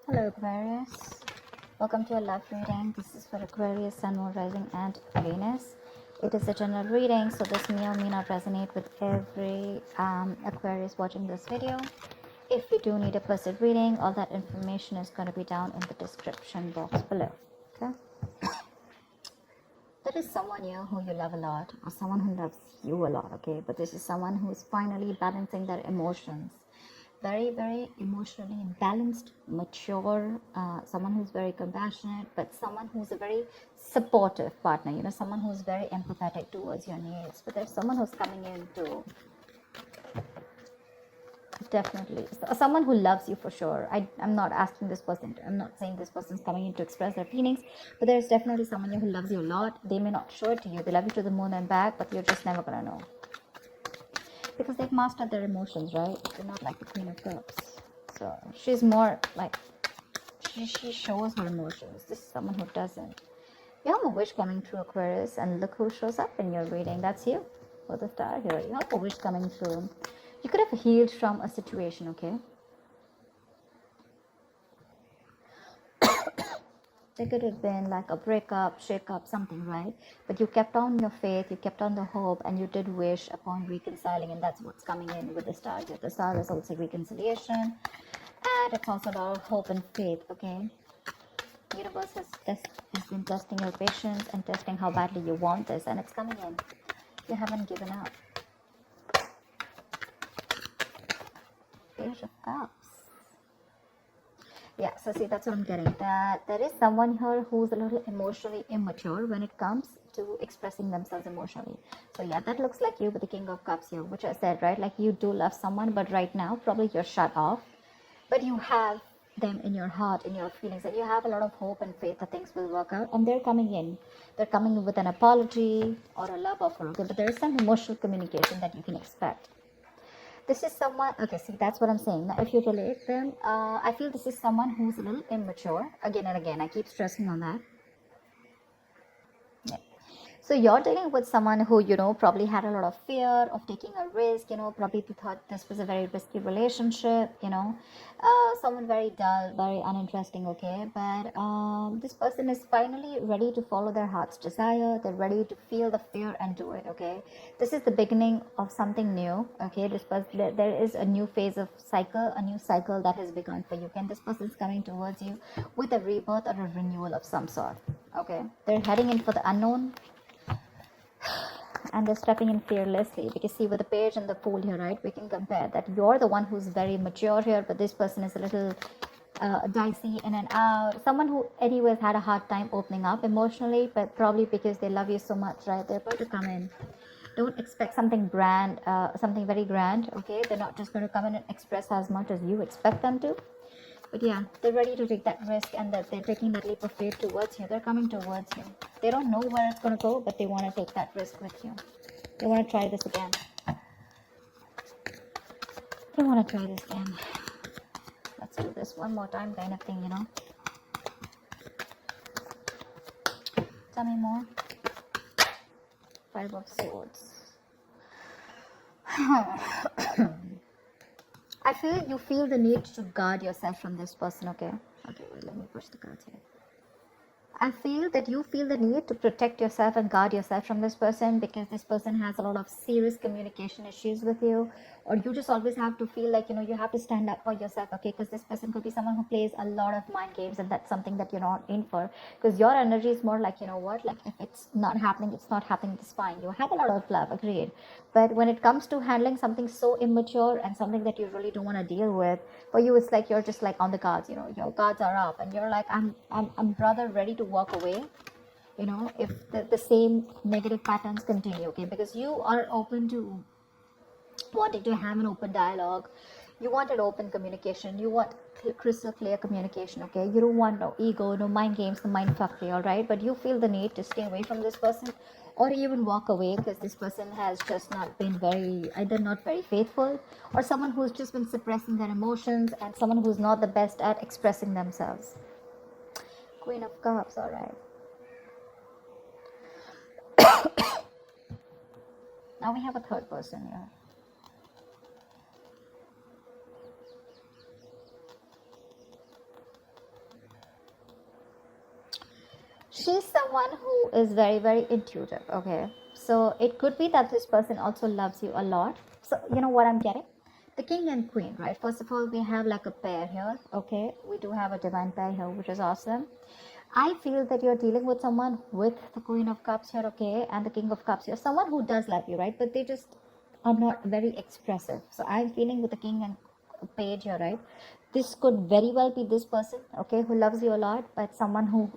Hello Aquarius, welcome to a love reading. This is for Aquarius, Sun, Moon, Rising and Venus. It is a general reading, so this may or may not resonate with every Aquarius watching this video. If you do need a placid reading, all that information is going to be down in the description box below. Okay, there is someone here who you love a lot, or someone who loves you a lot, okay, but this is someone who is finally balancing their emotions. Very emotionally balanced, mature, someone who's very compassionate, but someone who's a very supportive partner, someone who's very empathetic towards your needs. But there's someone who's coming in to definitely someone who loves you for sure. I'm not asking this person I'm not saying this person's coming in to express their feelings, but there's definitely someone here who loves you a lot. They may not show it to you. They love you to the moon and back, but you're just never gonna know because they've mastered their emotions, right? They're not like the Queen of Cups. So she's more like she shows her emotions. This is someone who doesn't. You have a wish coming through, Aquarius, and look who shows up in your reading. That's you for the star here. You have a wish coming through. You could have healed from a situation, okay? There could have been like a breakup, shake-up, something, right? But you kept on your faith, you kept on the hope, and you did wish upon reconciling, and that's what's coming in with the star here. The star is also reconciliation, and it's also about hope and faith, okay? The universe has been testing your patience and testing how badly you want this, and it's coming in. You haven't given up. Page of Cups. Yeah, so see, that's what I'm getting. That there is someone here who's a little emotionally immature when it comes to expressing themselves emotionally. So yeah, that looks like you with the King of Cups here, which I said, right? Like you do love someone, but right now probably you're shut off. But you have them in your heart, in your feelings, and you have a lot of hope and faith that things will work out. And they're coming in. They're coming with an apology or a love offer. Okay, but there is some emotional communication that you can expect. This is someone, okay, see, that's what I'm saying. Now, if you relate them, I feel this is someone who's a little immature. Again and again, I keep stressing on that. Yeah. So you're dealing with someone who, probably had a lot of fear of taking a risk, probably thought this was a very risky relationship, someone very dull, very uninteresting, okay? But this person is finally ready to follow their heart's desire. They're ready to feel the fear and do it, okay? This is the beginning of something new, okay? This person, there is a new phase of cycle, a new cycle that has begun for you. And this person is coming towards you with a rebirth or a renewal of some sort, okay? They're heading in for the unknown, and they're stepping in fearlessly, because see, with the page and the fool here, right, we can compare that you're the one who's very mature here, but this person is a little dicey in and out, someone who anyways had a hard time opening up emotionally, but probably because they love you so much, right? They're about to come in. Don't expect something something very grand, okay? They're not just going to come in and express as much as you expect them to. But yeah, they're ready to take that risk, and that they're taking that leap of faith towards you. They're coming towards you. They don't know where it's going to go, but they want to take that risk with you. They want to try this again. They want to try this again. Let's do this one more time, kind of thing, Tell me more. Five of Swords. I feel you feel the need to guard yourself from this person, okay? Okay, wait, let me push the cards here. I feel that you feel the need to protect yourself and guard yourself from this person, because this person has a lot of serious communication issues with you, or you just always have to feel like, you have to stand up for yourself, okay? Because this person could be someone who plays a lot of mind games, and that's something that you're not in for, because your energy is more like, like if it's not happening, it's not happening, it's fine. You have a lot of love, agreed. But when it comes to handling something so immature and something that you really don't want to deal with, for you it's like you're just like on the guards, your guards are up, and you're like, I'm rather ready to walk away, if the same negative patterns continue, okay? Because you are open to wanting to have an open dialogue. You want an open communication. You want crystal clear communication, okay? You don't want no ego, no mind games, no mind fuckery, all right? But you feel the need to stay away from this person, or even walk away, because this person has just not been either not very faithful, or someone who's just been suppressing their emotions, and someone who's not the best at expressing themselves. Queen of Cups, all right. Now we have a third person here. She's someone who is very, very intuitive. Okay, so it could be that this person also loves you a lot. So you know what I'm getting? The king and queen, right? First of all, we have like a pair here. Okay, we do have a divine pair here, which is awesome. I feel that you're dealing with someone with the Queen of Cups here, okay, and the King of Cups here. Someone who does love you, right? But they just are not very expressive. So I'm feeling with the King and Page here, right? This could very well be this person, okay, who loves you a lot, but someone who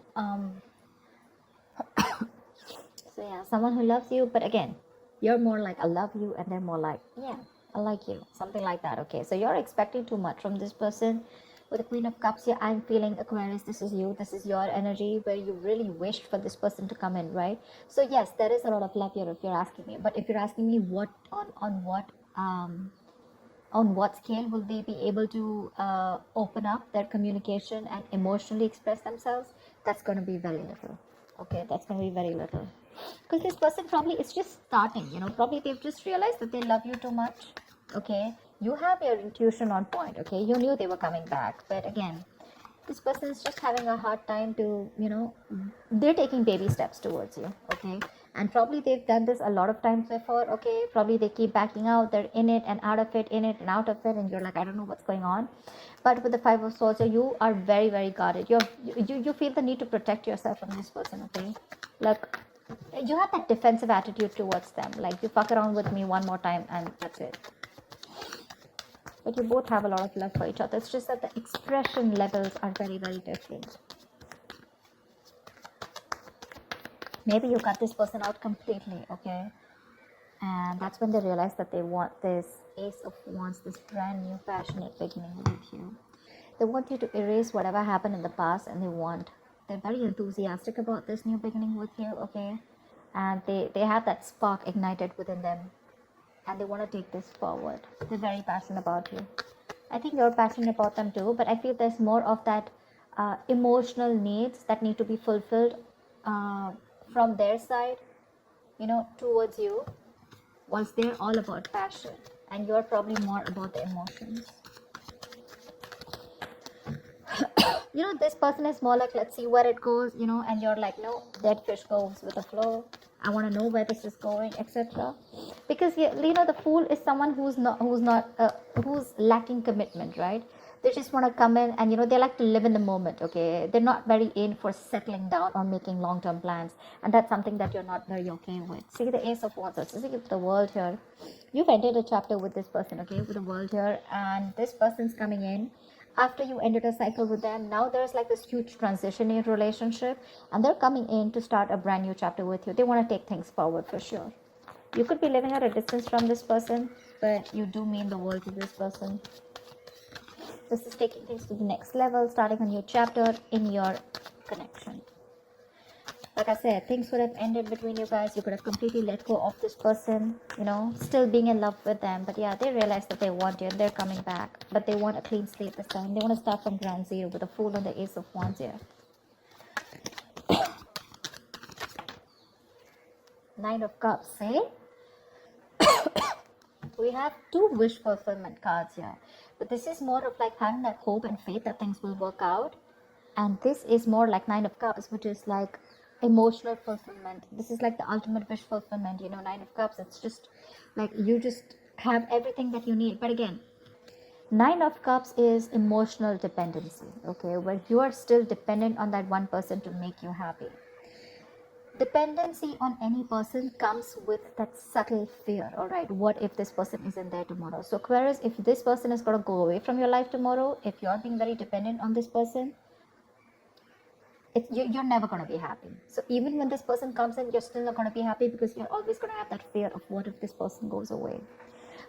so yeah, someone who loves you, but again, you're more like I love you, and they're more like yeah, I like you, something like that. Okay, so you're expecting too much from this person. With the Queen of Cups here, I'm feeling Aquarius. This is you. This is your energy where you really wished for this person to come in, right? So yes, there is a lot of love here if you're asking me. But if you're asking me what on what scale will they be able to open up their communication and emotionally express themselves, that's going to be very little. Okay, that's going to be very little, because this person probably is just starting, probably they've just realized that they love you too much. Okay, you have your intuition on point. Okay, you knew they were coming back, but again, this person is just having a hard time to, they're taking baby steps towards you. Okay, and probably they've done this a lot of times before. Okay, probably they keep backing out, they're in it and out of it, in it and out of it, and you're like, I don't know what's going on. But with the Five of Swords, you are very, very guarded. You feel the need to protect yourself from this person. Okay, like you have that defensive attitude towards them, like you fuck around with me one more time and that's it. But you both have a lot of love for each other. It's just that the expression levels are very, very different. Maybe you cut this person out completely, okay? And that's when they realize that they want this Ace of Wands, this brand new passionate beginning with you. They want you to erase whatever happened in the past, and they're very enthusiastic about this new beginning with you, okay? And they have that spark ignited within them, and they want to take this forward. They're very passionate about you. I think you're passionate about them too, but I feel there's more of that emotional needs that need to be fulfilled from their side, towards you, whilst they're all about passion, and you're probably more about the emotions. This person is more like, let's see where it goes, and you're like, no, dead fish goes with the flow. I want to know where this is going, etc. Because the fool is someone who's lacking commitment, right? They just want to come in and they like to live in the moment. Okay, they're not very in for settling down or making long-term plans, and that's something that you're not very okay with. See the Ace of Wands, see the World here. You've ended a chapter with this person, okay, with the World here, and this person's coming in after you ended a cycle with them. Now there's like this huge transition in relationship, and they're coming in to start a brand new chapter with you. They want to take things forward for sure. You could be living at a distance from this person, but you do mean the world to this person. This is taking things to the next level, starting a new chapter in your connection. Like I said, things would have ended between you guys. You could have completely let go of this person, still being in love with them. But yeah, they realize that they want you and they're coming back. But they want a clean slate this time. They want to start from ground zero with the Fool and the Ace of Wands here. Nine of Cups, eh? We have two wish fulfillment cards here. But this is more of like having that hope and faith that things will work out. And this is more like Nine of Cups, which is like emotional fulfillment. This is like the ultimate wish fulfillment. Nine of Cups, it's just like you just have everything that you need. But again, Nine of Cups is emotional dependency, okay, where you are still dependent on that one person to make you happy. Dependency on any person comes with that subtle fear. All right, what if this person isn't there tomorrow? So Aquarius, if this person is going to go away from your life tomorrow, if you're being very dependent on this person, you're never going to be happy. So even when this person comes in, you're still not going to be happy, because you're always going to have that fear of what if this person goes away.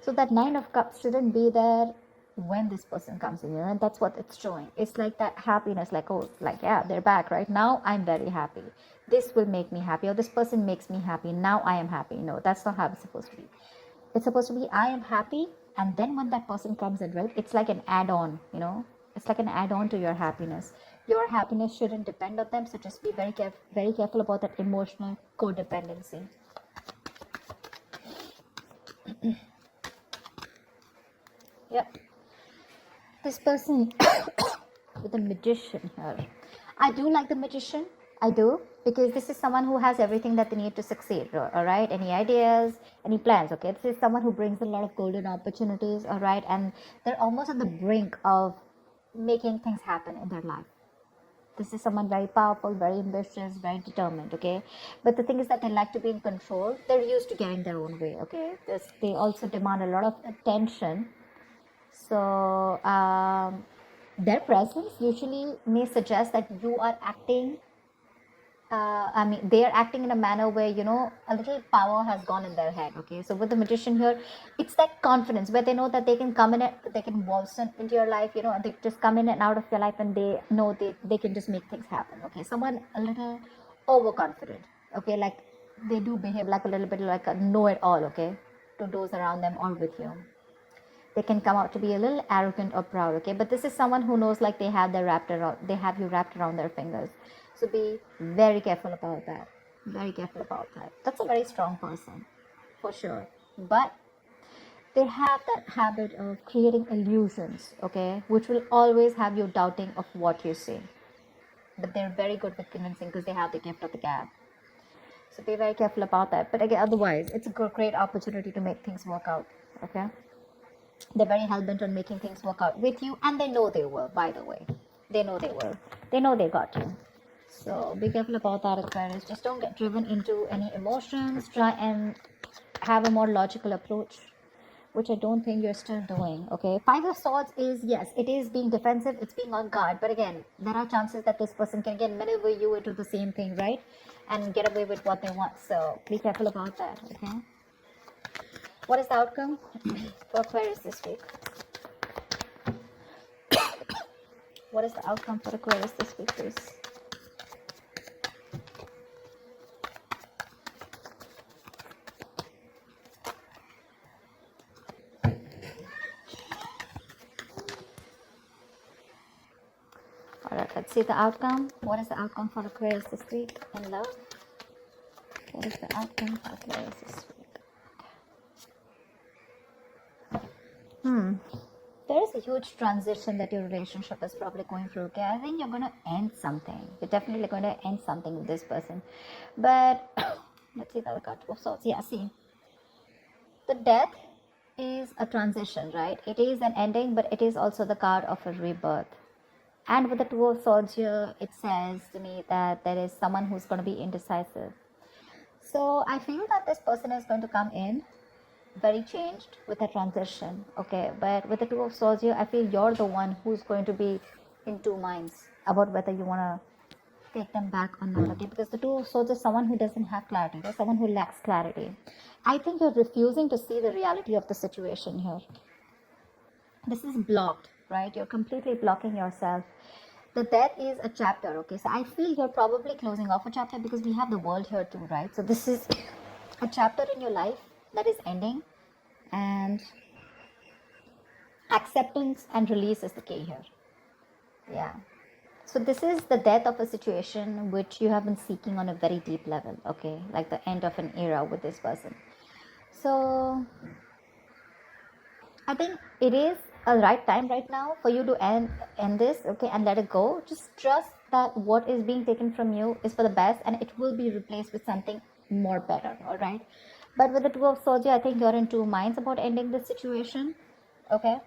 So that Nine of Cups shouldn't be there when this person comes in, and that's what it's showing. It's like that happiness, like, oh, like, yeah, they're back right now, I'm very happy, this will make me happy, or this person makes me happy, now I am happy. No, that's not how it's supposed to be. It's supposed to be, I am happy, and then when that person comes in, right, it's like an add-on. It's like an add-on to your happiness. Your happiness shouldn't depend on them, so just be very careful about that emotional codependency. Yep. This person with the Magician here. I do like the Magician. I do, because this is someone who has everything that they need to succeed, all right? Any ideas, any plans, okay? This is someone who brings a lot of golden opportunities, all right? And they're almost on the brink of making things happen in their life. This is someone very powerful, very ambitious, very determined, okay? But the thing is that they like to be in control. They're used to getting their own way, okay? They also demand a lot of attention. So, their presence usually may suggest that you are acting, I mean, they are acting in a manner where, a little power has gone in their head, okay? So with the magician here, it's that confidence where they know that they can come in, they can waltz into your life, they just come in and out of your life, and they know they can just make things happen, okay? Someone a little overconfident, okay? Like, they do behave like a little bit like a know-it-all, okay? To those around them or with you. They can come out to be a little arrogant or proud, okay? But this is someone who knows like they have you wrapped around their fingers. So be very careful about that. Very careful about that. That's a very strong person, for sure. But they have that habit of creating illusions, okay, which will always have you doubting of what you see. But they're very good with convincing because they have the gift of the gab. So be very careful about that. But again, otherwise, it's a great opportunity to make things work out, okay? They're very hell-bent on making things work out with you, and they know they will, by the way. They know they will. They know they got you. So be careful about that, Aquarius. Just don't get driven into any emotions. Try and have a more logical approach, which I don't think you're still doing, okay? Five of Swords is, yes, it is being defensive, it's being on guard, but again, there are chances that this person can again maneuver you into the same thing, right? And get away with what they want. So be careful about that, okay? What is the outcome for Aquarius this week? What is the outcome for Aquarius this week, please? Alright, let's see the outcome. What is the outcome for Aquarius this week in love? What is the outcome for Aquarius this week? There is a huge transition that your relationship is probably going through, okay? I think you're going to end something. You're definitely going to end something with this person. But, let's see the other card. Two of Swords. Yeah, see. The death is a transition, right? It is an ending, but it is also the card of a rebirth. And with the Two of Swords here, it says to me that there is someone who's going to be indecisive. So I feel that this person is going to come in very changed with a transition, okay? But with the Two of Swords here, I feel you're the one who's going to be in two minds about whether you want to take them back or not, okay? Because the Two of Swords is someone who doesn't have clarity. There's someone who lacks clarity. I think you're refusing to see the reality of the situation here. This is blocked, right? You're completely blocking yourself. The death is a chapter, okay? So I feel you're probably closing off a chapter because we have the world here too, right? So this is a chapter in your life that is ending, and acceptance and release is the key here. Yeah. So this is the death of a situation which you have been seeking on a very deep level, okay? Like the end of an era with this person. So I think it is a right time right now for you to end this, okay, and let it go. Just trust that what is being taken from you is for the best, and it will be replaced with something more better, all right? But with the Two of Swords, I think you're in two minds about ending this situation, okay?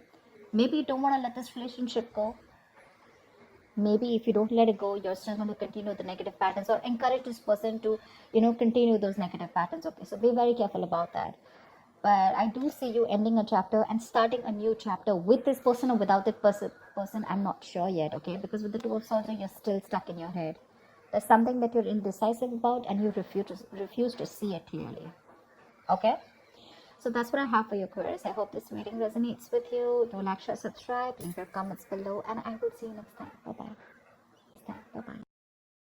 Maybe you don't want to let this relationship go. Maybe if you don't let it go, you're still going to continue the negative patterns or encourage this person to, continue those negative patterns, okay? So be very careful about that. But I do see you ending a chapter and starting a new chapter with this person or without this person. I'm not sure yet, okay? Because with the Two of Swords, you're still stuck in your head. There's something that you're indecisive about and you refuse to see it clearly, okay? So that's what I have for you, Aquarius. I hope this reading resonates with you. Do like, share, subscribe, leave your comments below, and I will see you next time. Bye-bye. Bye-bye.